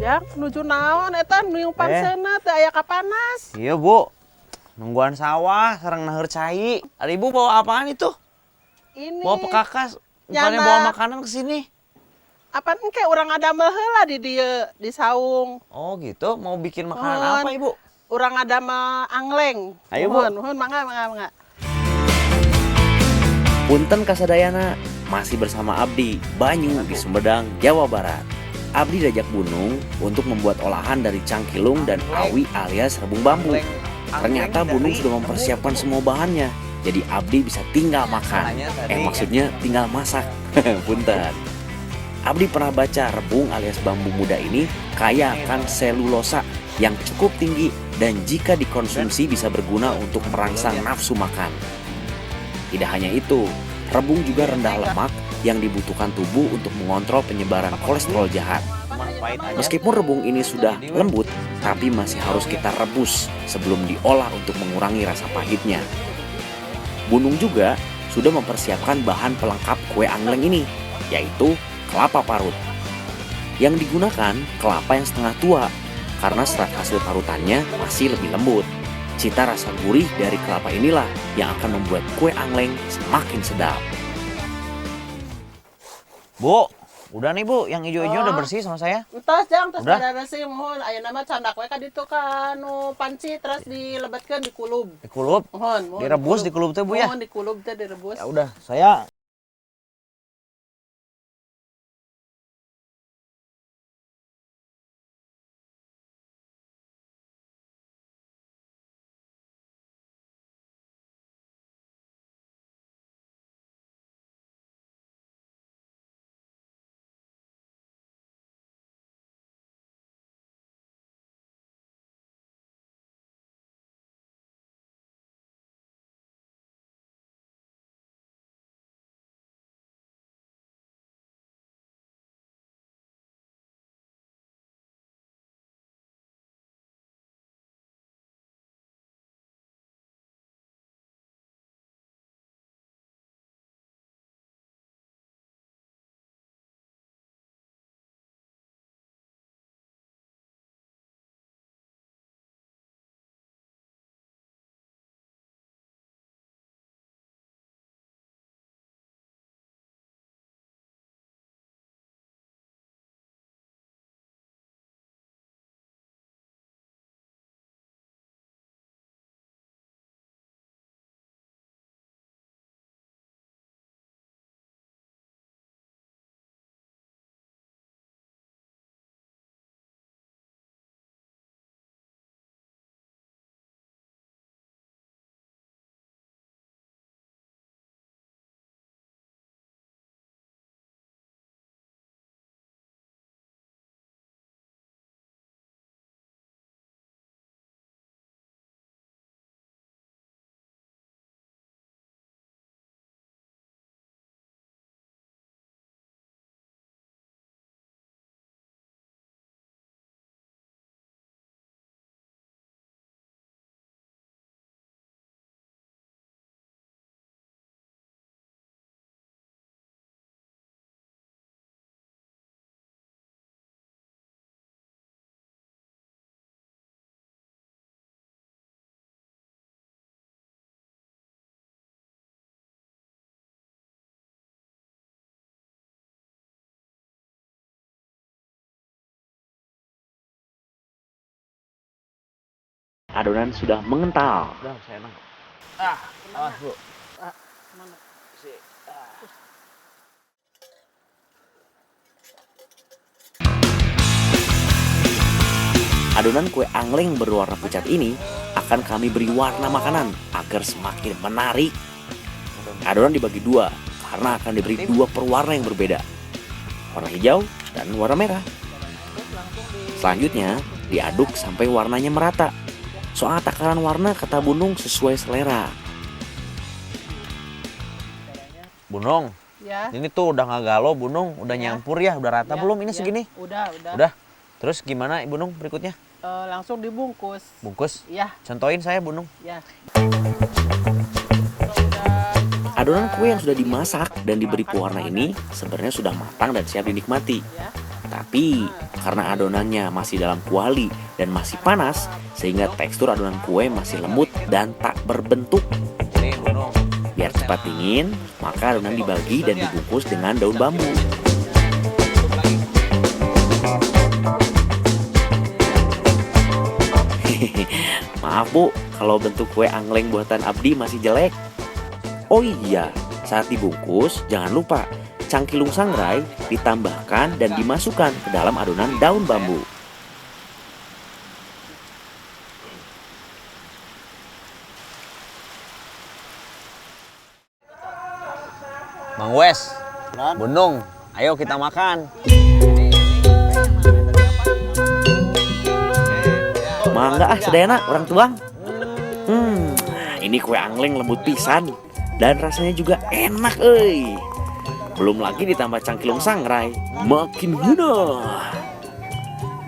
Ya, menuju naon eta nu pansena teu aya kapanas. Iya, Bu. Nungguan sawah, sareng naher cai. Ada Ibu bawa apaan itu? Ini Bawa pekakas. Bukannya nyana. bawa makanan ke sini. Apaan engke urang ada heula di dieu di saung. Oh, gitu. Mau bikin makanan Mohon. apa, Ibu? Urang ada mah angleng. Ayo, Bu. Mohon, mangga. Punten kasadayana, masih bersama Abdi, Banyu di Sumedang, Jawa Barat. Abdi diajak Bunung untuk membuat olahan dari cangkilung dan awi alias rebung bambu. Ternyata Bunung sudah mempersiapkan semua bahannya, jadi Abdi bisa tinggal makan. Maksudnya tinggal masak. Punten. Abdi pernah baca rebung alias bambu muda ini kaya akan selulosa yang cukup tinggi dan jika dikonsumsi bisa berguna untuk merangsang nafsu makan. Tidak hanya itu, rebung juga rendah lemak yang dibutuhkan tubuh untuk mengontrol penyebaran kolesterol jahat. Meskipun rebung ini sudah lembut, tapi masih harus kita rebus sebelum diolah untuk mengurangi rasa pahitnya. Bunung juga sudah mempersiapkan bahan pelengkap kue angleng ini, yaitu kelapa parut. Yang digunakan kelapa yang setengah tua, karena serat hasil parutannya masih lebih lembut. Cita rasa gurih dari kelapa inilah yang akan membuat kue angleng semakin sedap. Bu, udah nih, Bu. Yang hijau-hijau udah bersih sama saya. Entos jang tos Udah? beresih mohon ayeuna mah candak we ka ditu ka nu panci terus dilebetkeun di kulub. Dikulub. Mohon. Direbus, dikulub teh, Bu, ya? Mohon dikulub teh direbus. Ya udah, saya Adonan sudah mengental. udah saya nangkep. Bu. Mana? Adonan kue angleng berwarna pucat ini akan kami beri warna makanan agar semakin menarik. Adonan dibagi dua karena akan diberi dua perwarna yang berbeda, warna hijau dan warna merah. Selanjutnya diaduk sampai warnanya merata. Soal takaran warna kata Bunung sesuai selera. Bunung, Ya. ini tuh udah nggak galau, Bunung. Udah Ya. nyampur ya, udah rata Ya, belum ini ya. segini? Udah. Udah. Terus gimana, Bunung, berikutnya? langsung dibungkus. Bungkus. Ya, Contohin saya, Bunung. ya. Adonan kue yang sudah dimasak dan diberi pewarna ini sebenarnya sudah matang dan siap dinikmati. Ya. Tapi karena adonannya masih dalam kuali dan masih panas, sehingga tekstur adonan kue masih lembut dan tak berbentuk. Nih, Bunung. Biar cepat dingin, maka adonan dibagi dan dibungkus dengan daun bambu. Maaf Bu, kalau bentuk kue angleng buatan Abdi masih jelek. Oh iya, saat dibungkus jangan lupa cangkilung sangrai ditambahkan dan dimasukkan ke dalam adonan daun bambu. Bang Wes, Bunung, ayo kita makan. Mangga sedayana orang tuang. Ini kue angleng lembut pisan dan rasanya juga enak euy. Belum lagi ditambah cangkilung sangrai, makin hina.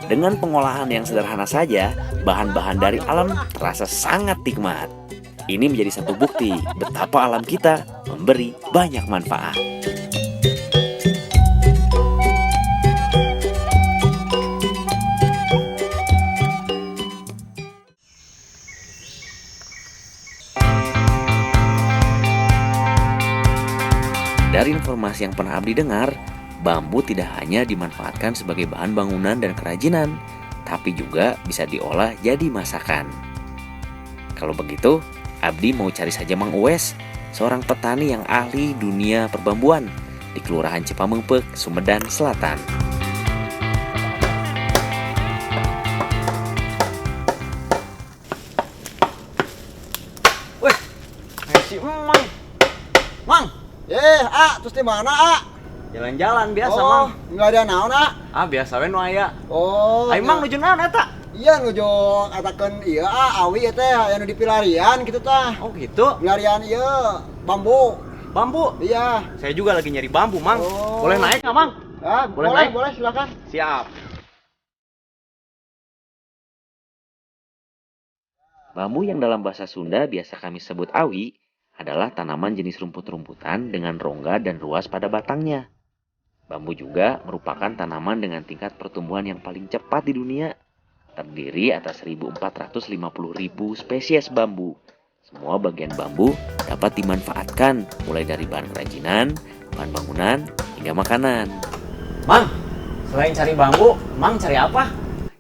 Dengan pengolahan yang sederhana saja, bahan-bahan dari alam terasa sangat nikmat. Ini menjadi satu bukti betapa alam kita memberi banyak manfaat. Dari informasi yang pernah Abdi dengar, bambu tidak hanya dimanfaatkan sebagai bahan bangunan dan kerajinan, tapi juga bisa diolah jadi masakan. Kalau begitu, Abdi mau cari saja Mang Uwes, seorang petani yang ahli dunia perbambuan di Kelurahan Cipamengpeuk, Sumedang Selatan. Wih, si Mang. Mang, Terus di mana, jalan-jalan biasa, Oh, Mang. nggak ada naon, Biasa we nu aya. Oh, Ayo Mang nuju naon eta? iya nuju katakan iya, awi ya teh, anu di pilarian gitu tah. Oh gitu. Pilarian iya, bambu. Bambu. Iya. Saya juga lagi nyari bambu, Mang. Oh. Boleh naik nggak, Mang? Boleh, naik? boleh, silakan. Siap. Bambu yang dalam bahasa Sunda biasa kami sebut awi adalah tanaman jenis rumput-rumputan dengan rongga dan ruas pada batangnya. Bambu juga merupakan tanaman dengan tingkat pertumbuhan yang paling cepat di dunia. Terdiri atas 1.450.000 spesies bambu. Semua bagian bambu dapat dimanfaatkan mulai dari bahan kerajinan, bahan bangunan, hingga makanan. Mang, selain cari bambu, Mang cari apa?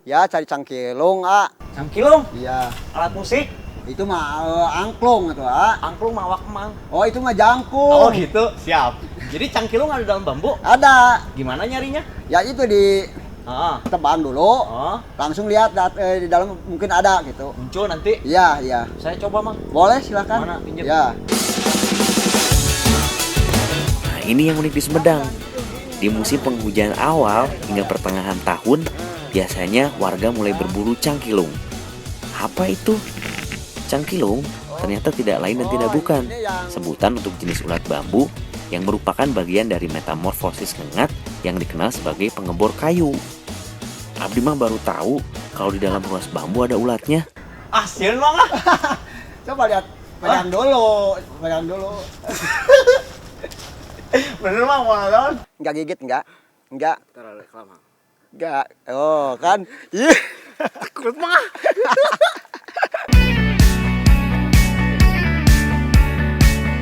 Ya, cari cangkilung, Cangkilung, Iya. alat musik, Itu mah angklung itu, angklung mawak Mang. Oh, itu mah jangkung. Gitu, siap. Jadi cangkilung ada dalam bambu. Ada. Gimana nyarinya? Ya itu di Ah, tebang dulu. oh, Langsung lihat di dalam mungkin ada gitu. muncul nanti. Iya, iya. Saya coba, Mang. Boleh, silakan. Mana, pinjam? Ya. Nah, ini yang unik di Sumedang. Di musim penghujan awal hingga pertengahan tahun, biasanya warga mulai berburu cangkilung. Apa itu? Cangkilung ternyata tidak lain dan tidak bukan sebutan untuk jenis ulat bambu yang merupakan bagian dari metamorfosis ngengat yang dikenal sebagai pengebor kayu. Abdi mah baru tahu kalau di dalam ruas bambu ada ulatnya. Asin, Mang. Coba lihat. Pegang dulu. Pegang dulu. Bener, Mang, mau naon? Enggak gigit, enggak? Enggak. Terlalu lama. Enggak. Oh, kan? Ih, Takut, Mang.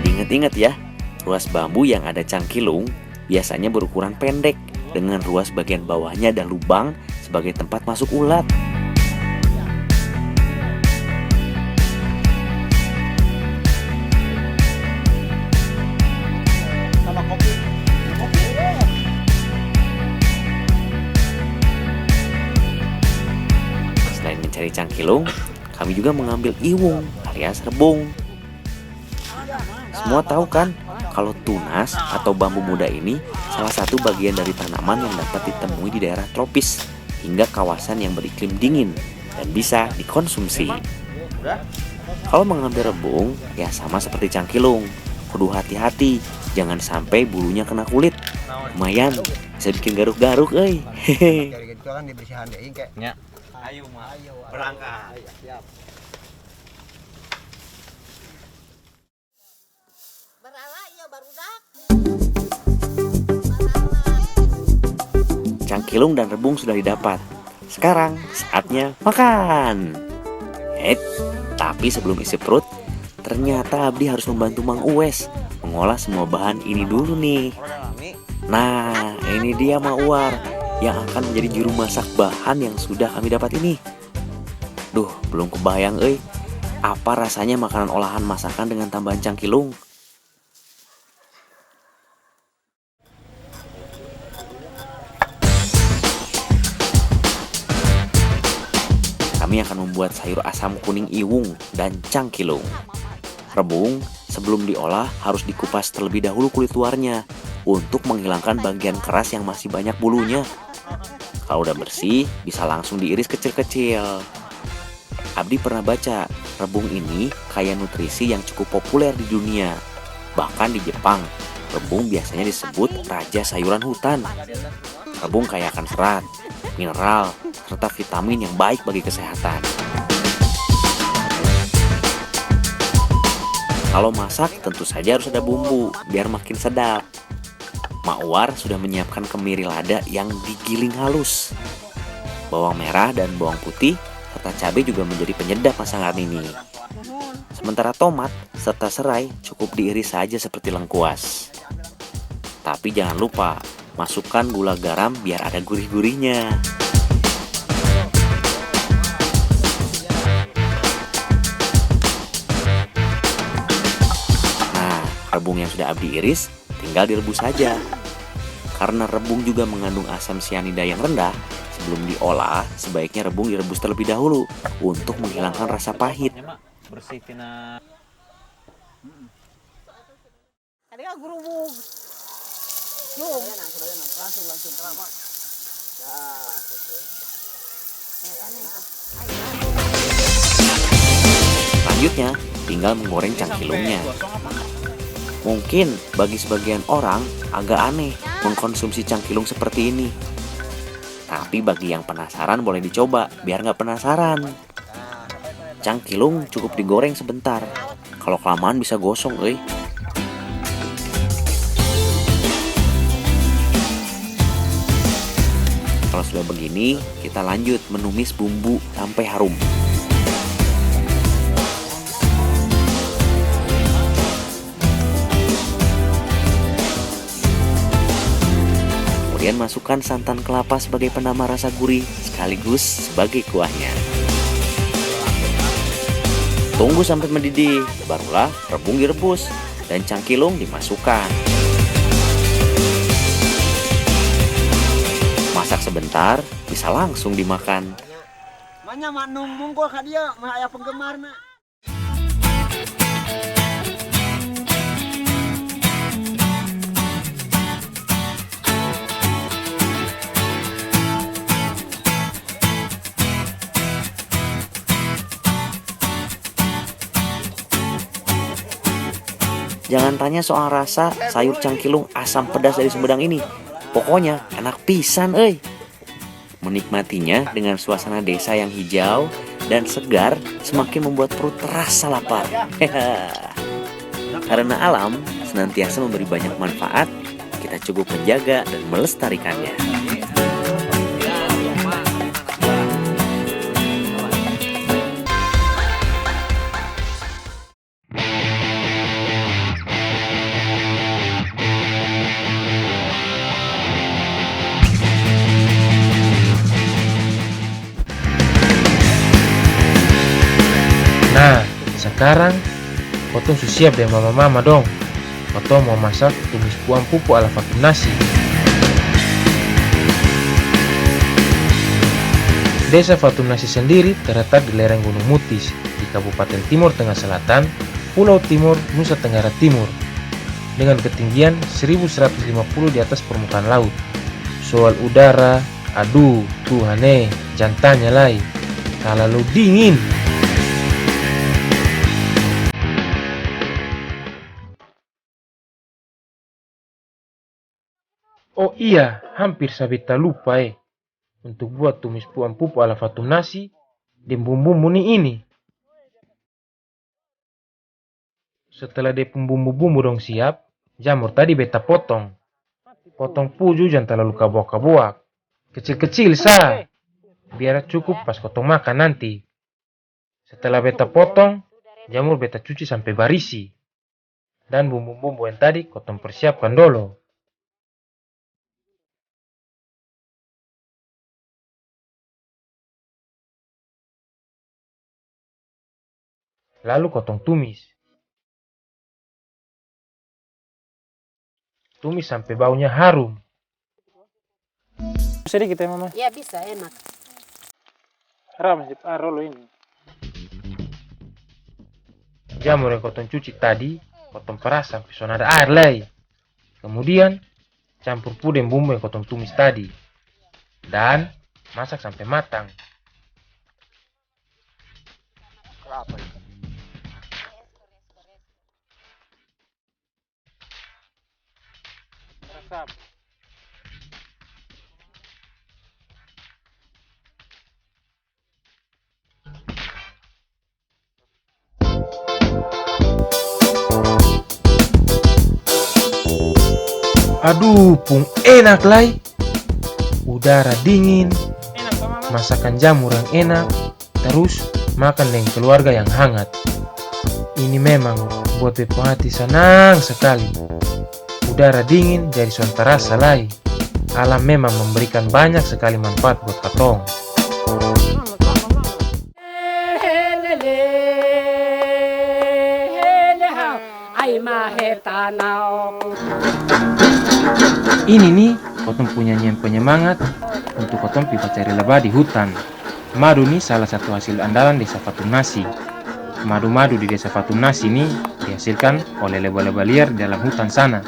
Ingat-ingat ya, ruas bambu yang ada cangkilung biasanya berukuran pendek dengan ruas bagian bawahnya ada lubang sebagai tempat masuk ulat. sama kopi. Kopi. Selain mencari cangkilung, kami juga mengambil iwung alias rebung. Semua tahu kan kalau tunas atau bambu muda ini salah satu bagian dari tanaman yang dapat ditemui di daerah tropis hingga kawasan yang beriklim dingin dan bisa dikonsumsi. Kalau mengambil rebung, ya sama seperti cangkilung. Kudu hati-hati, jangan sampai bulunya kena kulit. Lumayan, bisa bikin garuk-garuk, Gitu kan dibersihan deui kayak. Ya. Ayo, Mak. Ayo, Berangkat. Ayo, siap. Berala iya barudak. Cangkilung dan rebung sudah didapat. Sekarang saatnya makan. Tapi sebelum isi perut, ternyata Abdi harus membantu Mang Uwes mengolah semua bahan ini dulu nih. Nah, ini dia Mang Uwar yang akan menjadi juru masak bahan yang sudah kami dapat ini. Duh, belum kebayang apa rasanya makanan olahan masakan dengan tambahan cangkilung. Kami akan membuat sayur asam kuning iwung dan cangkilung. Rebung sebelum diolah harus dikupas terlebih dahulu kulit luarnya untuk menghilangkan bagian keras yang masih banyak bulunya. Kalau udah bersih, bisa langsung diiris kecil-kecil. Abdi pernah baca, rebung ini kaya nutrisi yang cukup populer di dunia. Bahkan di Jepang, rebung biasanya disebut raja sayuran hutan. Rebung kaya akan serat, mineral, serta vitamin yang baik bagi kesehatan. Kalau masak tentu saja harus ada bumbu biar makin sedap. Mak Uwar sudah menyiapkan kemiri lada yang digiling halus. Bawang merah dan bawang putih serta cabai juga menjadi penyedap masakan ini. Sementara tomat serta serai cukup diiris saja seperti lengkuas. Tapi jangan lupa masukkan gula garam biar ada gurih-gurihnya. Rebung yang sudah Abdi iris tinggal direbus saja. Karena rebung juga mengandung asam sianida yang rendah, sebelum diolah sebaiknya rebung direbus terlebih dahulu untuk menghilangkan rasa pahit. Bersihin Tadi kan gerubuk. Yuk. Langsung. Selanjutnya, tinggal menggoreng cangkilungnya. Mungkin bagi sebagian orang agak aneh mengkonsumsi cangkilung seperti ini. Tapi bagi yang penasaran boleh dicoba biar nggak penasaran. Cangkilung cukup digoreng sebentar. Kalau kelamaan bisa gosong, Kalau sudah begini, kita lanjut menumis bumbu sampai harum. Kemudian masukkan santan kelapa sebagai penambah rasa gurih sekaligus sebagai kuahnya. Tunggu sampai mendidih, barulah rebung direbus dan cangkilung dimasukkan. Masak sebentar, bisa langsung dimakan. Mana mak nunggung kok ka dia mah aya penggemarna. Jangan tanya soal rasa sayur cangkilung asam pedas dari Sumedang ini. Pokoknya enak pisan, Menikmatinya dengan suasana desa yang hijau dan segar semakin membuat perut terasa lapar. Karena alam senantiasa memberi banyak manfaat, kita cukup menjaga dan melestarikannya. Nah, sekarang Potong sudah siap dengan mama-mama dong. Potong mau masak tumis puang pupu ala vakum nasi. Desa Vatum Nasi sendiri terletak di lereng Gunung Mutis di Kabupaten Timur Tengah Selatan, Pulau Timur, Nusa Tenggara Timur, dengan ketinggian 1150 di atas permukaan laut. Soal udara, aduh, Tuhane, jantannya lai, terlalu dingin. Oh iya, hampir sabita lupa untuk buat tumis pupu ala fatum nasi dan bumbu-bumbu ini. Setelah de bumbu-bumbu dong siap, jamur tadi beta potong. Potong puju jangan terlalu kabuak-kabuak. Kecil-kecil sa. Biar cukup pas kotong makan nanti. Setelah beta potong, jamur beta cuci sampai barisi. Dan bumbu-bumbu yang tadi kotong persiapkan dulu. Lalu kotong tumis. Tumis sampai baunya harum. Sedikit ya mama. Iya bisa, enak. Ram sih rolo ini. Jamur yang kotong cuci tadi, kotong peras sampai son ada air lagi. Kemudian campur puding bumbu yang kotong tumis tadi. Dan masak sampai matang. Aduh, pung enak lai. Udara dingin, Enak toh mama. masakan jamur yang enak, terus makan dengan keluarga yang hangat. Ini memang buat bepom hati senang sekali. Udara dingin jadi suan terasa lai. Alam memang memberikan banyak sekali manfaat buat katong. Ini nih, kotong punya penyemangat untuk kotong pipa cari lebah di hutan. Madu nih salah satu hasil andalan desa Fatum Nasi. Madu-madu di desa Fatum Nasi ini dihasilkan oleh lebah-lebah liar di dalam hutan sana.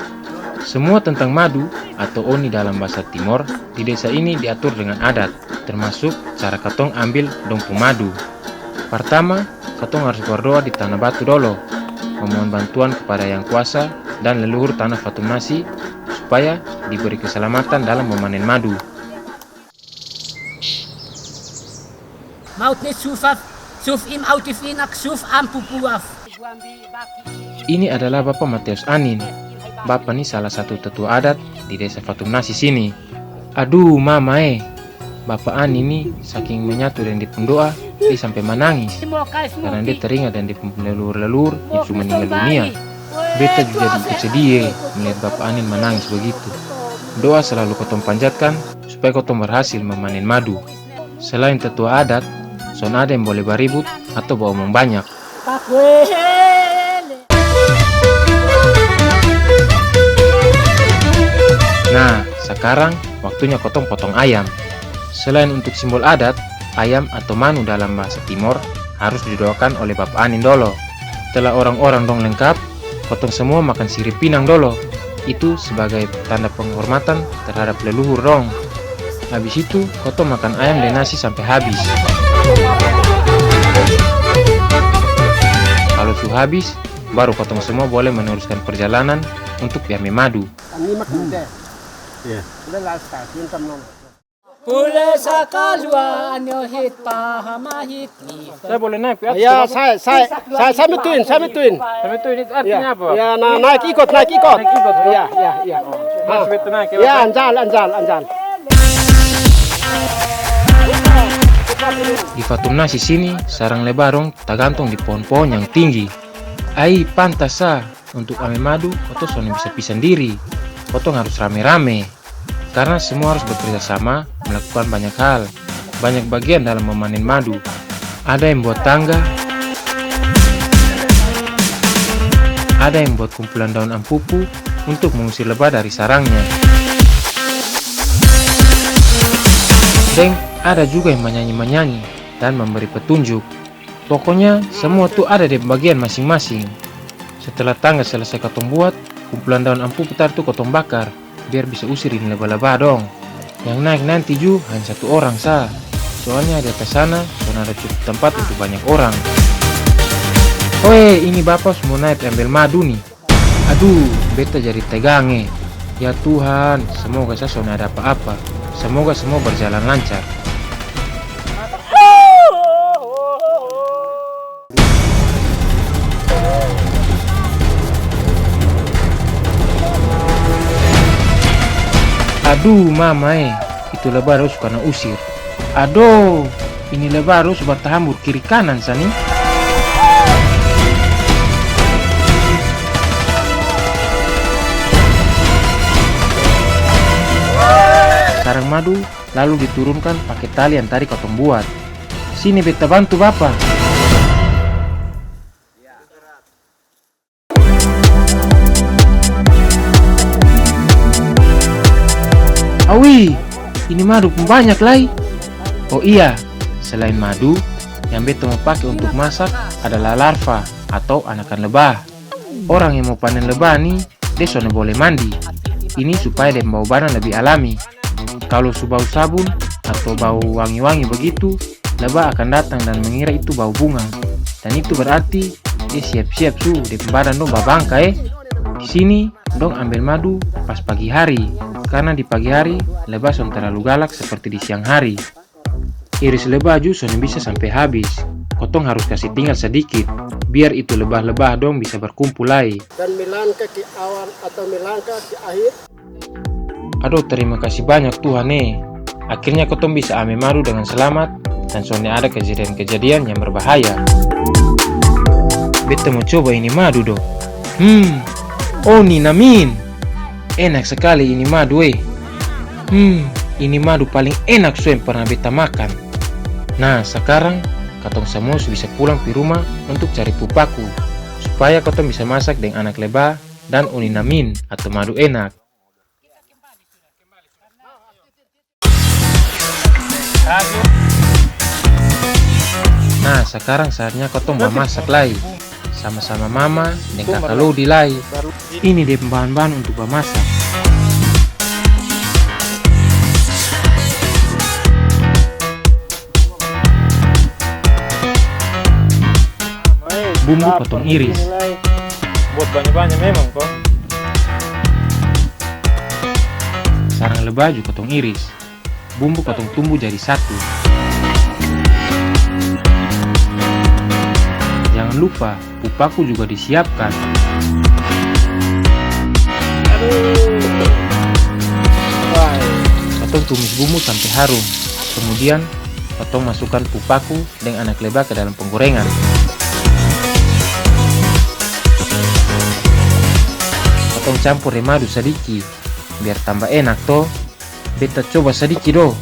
Semua tentang madu atau oni dalam bahasa Timor di desa ini diatur dengan adat, termasuk cara katong ambil dompu madu. Pertama, katong harus berdoa di tanah batu dulu, memohon bantuan kepada yang kuasa dan leluhur tanah Fatum Nasi supaya diberi keselamatan dalam memanen madu. Maut ni sufaf, suf im autifinak, suf ampupuaf. Ini adalah Bapak Mateus Anin. Bapak ini salah satu tetua adat di desa Fatum Nasi sini. Aduh mama Bapak Anin ini saking menyatu dan dipendoa, dia sampai menangis. Karena dia teringat dan leluhur-leluhur yang sudah meninggal dunia. Beta juga ikut sedih melihat Bapak Anin menangis begitu. Doa selalu kotong panjatkan supaya kotong berhasil memanen madu. Selain tetua adat, son ada yang boleh beribut atau beromong banyak. Nah, sekarang waktunya kotong potong ayam. Selain untuk simbol adat, ayam atau manu dalam bahasa Timor harus didoakan oleh Bapak Anin dolo. Setelah orang-orang dong lengkap, kotong semua makan sirip pinang dolo. Itu sebagai tanda penghormatan terhadap leluhur dong. Habis itu, kotong makan ayam dan nasi sampai habis. Kalau sudah habis, baru kotong semua boleh meneruskan perjalanan untuk piame madu. Pule sakalwa anyohit pahamahit ni. Saya boleh naik ke atas? Ya, saya betuin. Tapi itu ini artinya apa? Ya, naik ikut. Naik ikut. Ya. Mas betul naik. Ya, anjal. Di Fatum Nasi sini, sarang lebarong tergantung di pohon-pohon yang tinggi. Ai, pantas untuk ame madu, kotong soalnya bisa pisah sendiri. Kotong harus rame-rame. Karena semua harus bekerja sama melakukan banyak hal, banyak bagian dalam memanen madu. Ada yang buat tangga, ada yang buat kumpulan daun ampupu untuk mengusir lebah dari sarangnya. Dan ada juga yang menyanyi-menyanyi dan memberi petunjuk. Pokoknya semua tuh ada di bagian masing-masing. Setelah tangga selesai kotong buat, kumpulan daun ampupu tar tuh kotong bakar biar bisa usirin lebah-lebah dong. Yang naik nanti hanya satu orang soalnya di atas sana ada cukup tempat untuk banyak orang. Ini bapak semua naik ambil madu nih. Aduh, beta jadi tegang Ya Tuhan, semoga saya ada apa-apa. Semoga semua berjalan lancar. Aduh mama itu lebah harus karena usir. Aduh, ini lebah harus bertahambur kiri kanan sani. Sarang madu lalu diturunkan pakai tali yang tadi kotong buat. Sini beta bantu bapak. Awi, ini madu pun banyak lai. Oh iya, selain madu, yang beta mau pakai untuk masak adalah larva atau anakan lebah. Orang yang mau panen lebah nih, dia soalnya boleh mandi. Ini supaya dia bau badan lebih alami. Kalau bau sabun atau bau wangi-wangi begitu, lebah akan datang dan mengira itu bau bunga. Dan itu berarti dia siap-siap dia badan dong babangka Di sini dong ambil madu pas pagi hari, karena di pagi hari lebah son terlalu galak seperti di siang hari. Iris lebah jus son bisa sampai habis. Kotong harus kasih tinggal sedikit, biar itu lebah-lebah dong bisa berkumpul lagi. Dan melangkah ke awal atau melangkah ke akhir. Aduh, terima kasih banyak Tuhan Akhirnya kotong bisa ambil madu dengan selamat dan soalnya ada kejadian-kejadian yang berbahaya. Beta mau coba ini madu dong. Oh ninamin. Enak sekali ini madu ini madu paling enak yang pernah beta makan. Nah sekarang katong semua bisa pulang ke rumah untuk cari pupaku supaya katong bisa masak dengan anak lebah dan uninamin atau madu enak. Nah sekarang saatnya katong memasak lagi sama-sama mama dan kakak Lodi lagi. Ini dia bahan-bahan untuk memasak. Bumbu potong iris. Buat banyak-banyak memang kok. Sarang lebah juga potong iris. Bumbu potong tumbuh jadi satu. Jangan lupa pupaku juga disiapkan. Potong tumis bumbu sampai harum. Kemudian potong masukkan pupaku dengan anak lebah ke dalam penggorengan. Potong campur madu sedikit biar tambah enak toh. Beta coba sedikit doh.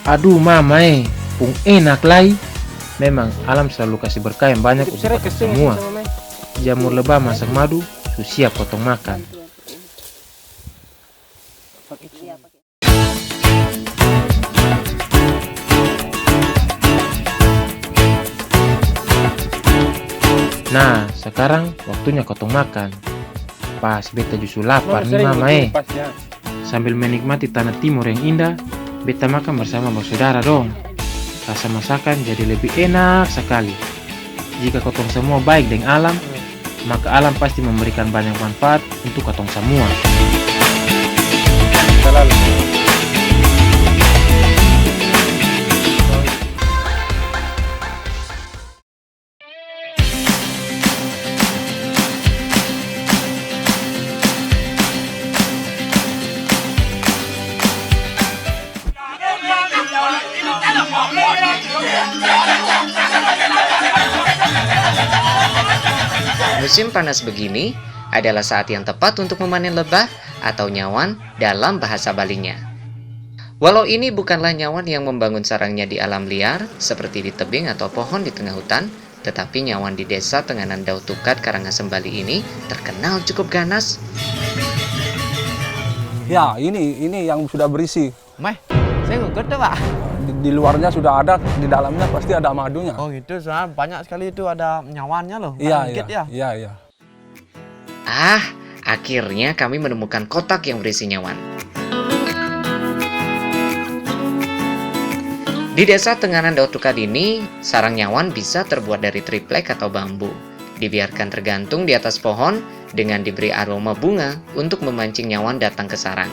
Aduh mama pung enak lai. Memang alam selalu kasih berkah yang banyak untuk kita semua. Jamur lebah masak madu siap potong makan. Nah sekarang waktunya potong makan. Pas beta justru lapar nih mama Sambil menikmati tanah timur yang indah, beta makan bersama bersaudara dong. Rasa masakan jadi lebih enak sekali. Jika kotong semua baik dengan alam, maka alam pasti memberikan banyak manfaat untuk kotong semua. Musim panas begini adalah saat yang tepat untuk memanen lebah atau nyawan dalam bahasa Balinya. Walau ini bukanlah nyawan yang membangun sarangnya di alam liar seperti di tebing atau pohon di tengah hutan, tetapi nyawan di desa Tenganan Dau Tukat, Karangasem, Bali ini terkenal cukup ganas. Ya, ini yang sudah berisi. Saya ngukur tuh Pak. Di luarnya sudah ada, di dalamnya pasti ada madunya. Oh gitu, soalnya banyak sekali itu ada nyawannya loh. Iya. Akhirnya kami menemukan kotak yang berisi nyawan. Di desa Tenganan Dau Tukat ini, sarang nyawan bisa terbuat dari triplek atau bambu. Dibiarkan tergantung di atas pohon dengan diberi aroma bunga untuk memancing nyawan datang ke sarang.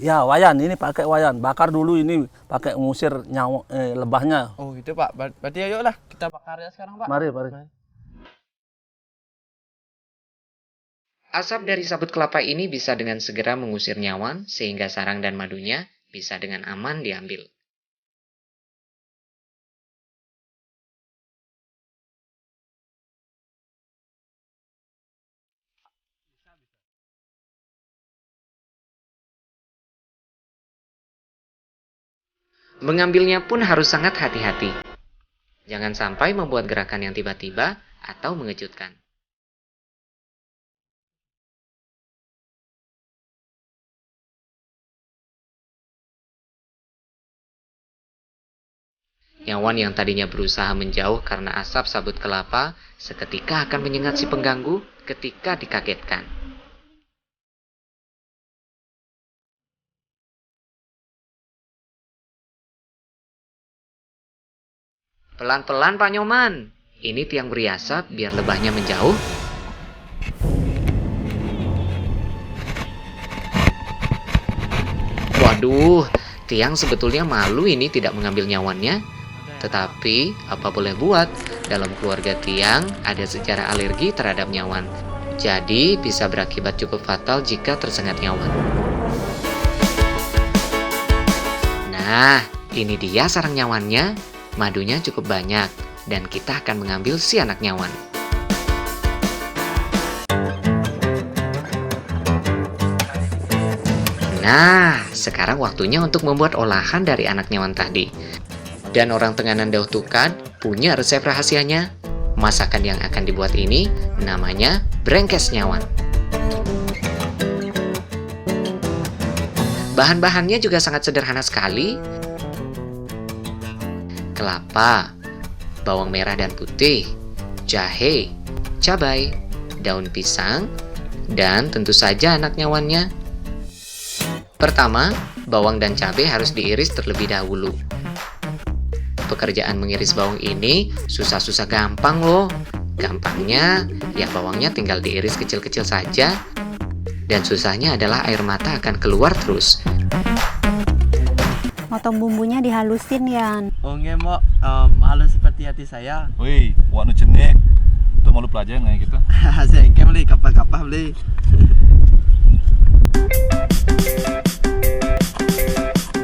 Ya, wayan. Ini pakai wayan. Bakar dulu ini pakai ngusir lebahnya. Oh gitu Pak, berarti ayolah kita bakar ya sekarang Pak. Mari. Asap dari sabut kelapa ini bisa dengan segera mengusir nyawan sehingga sarang dan madunya bisa dengan aman diambil. Mengambilnya pun harus sangat hati-hati. Jangan sampai membuat gerakan yang tiba-tiba atau mengejutkan. Nyawan yang tadinya berusaha menjauh karena asap sabut kelapa, seketika akan menyengat si pengganggu ketika dikagetkan. Pelan-pelan Pak Nyoman, ini tiang beri asap biar lebahnya menjauh. Waduh, tiang sebetulnya malu ini tidak mengambil nyawannya. Tetapi, apa boleh buat, dalam keluarga tiang ada sejarah alergi terhadap nyawan. Jadi, bisa berakibat cukup fatal jika tersengat nyawan. Nah, ini dia sarang nyawannya. Madunya cukup banyak, dan kita akan mengambil si anak nyawan. Nah, sekarang waktunya untuk membuat olahan dari anak nyawan tadi. Dan orang Tenganan Dauh Tukad punya resep rahasianya. Masakan yang akan dibuat ini namanya brengkes nyawan. Bahan-bahannya juga sangat sederhana sekali. Kelapa, bawang merah dan putih, jahe, cabai, daun pisang, dan tentu saja anak nyawannya. Pertama, bawang dan cabai harus diiris terlebih dahulu. Pekerjaan mengiris bawang ini susah-susah gampang loh. Gampangnya, ya bawangnya tinggal diiris kecil-kecil saja. Dan susahnya adalah air mata akan keluar terus. Motong bumbunya dihalusin, Yan. Oh nggak Mbak, halus seperti hati saya. Wih, waktu cenik. Itu malu pelajaran kayak gitu. Sengke beli, kapal-kapal beli.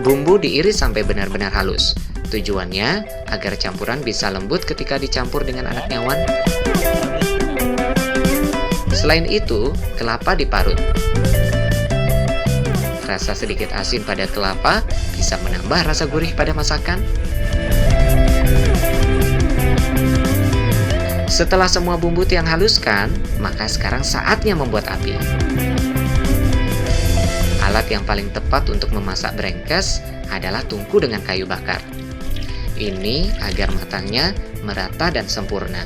Bumbu diiris sampai benar-benar halus. Tujuannya agar campuran bisa lembut ketika dicampur dengan anak nyawan. Selain itu, kelapa diparut. Rasa sedikit asin pada kelapa bisa menambah rasa gurih pada masakan. Setelah semua bumbu tiang haluskan, maka sekarang saatnya membuat api. Alat yang paling tepat untuk memasak brengkes adalah tungku dengan kayu bakar. Ini agar matangnya merata dan sempurna.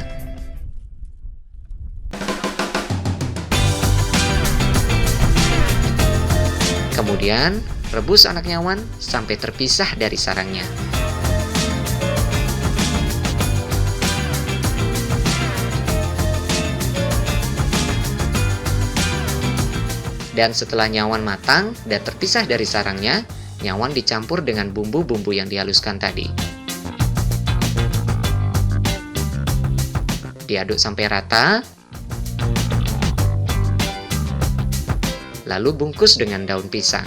Kemudian, rebus anak nyawan sampai terpisah dari sarangnya. Dan setelah nyawan matang dan terpisah dari sarangnya, nyawan dicampur dengan bumbu-bumbu yang dihaluskan tadi. Diaduk sampai rata. Lalu bungkus dengan daun pisang.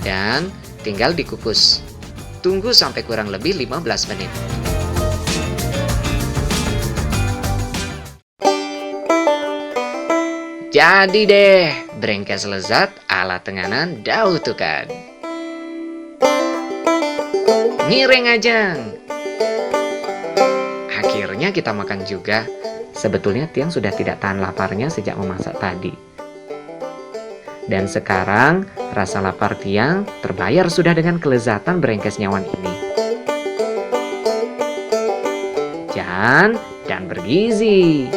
Dan tinggal dikukus. Tunggu sampai kurang lebih 15 menit. Jadi deh, brengkes lezat ala Tenganan Dauh Tukad. Ngiring ajang. Akhirnya kita makan juga. Sebetulnya tiang sudah tidak tahan laparnya sejak memasak tadi. Dan sekarang rasa lapar tiang terbayar sudah dengan kelezatan brengkes nyawan ini. Dan bergizi.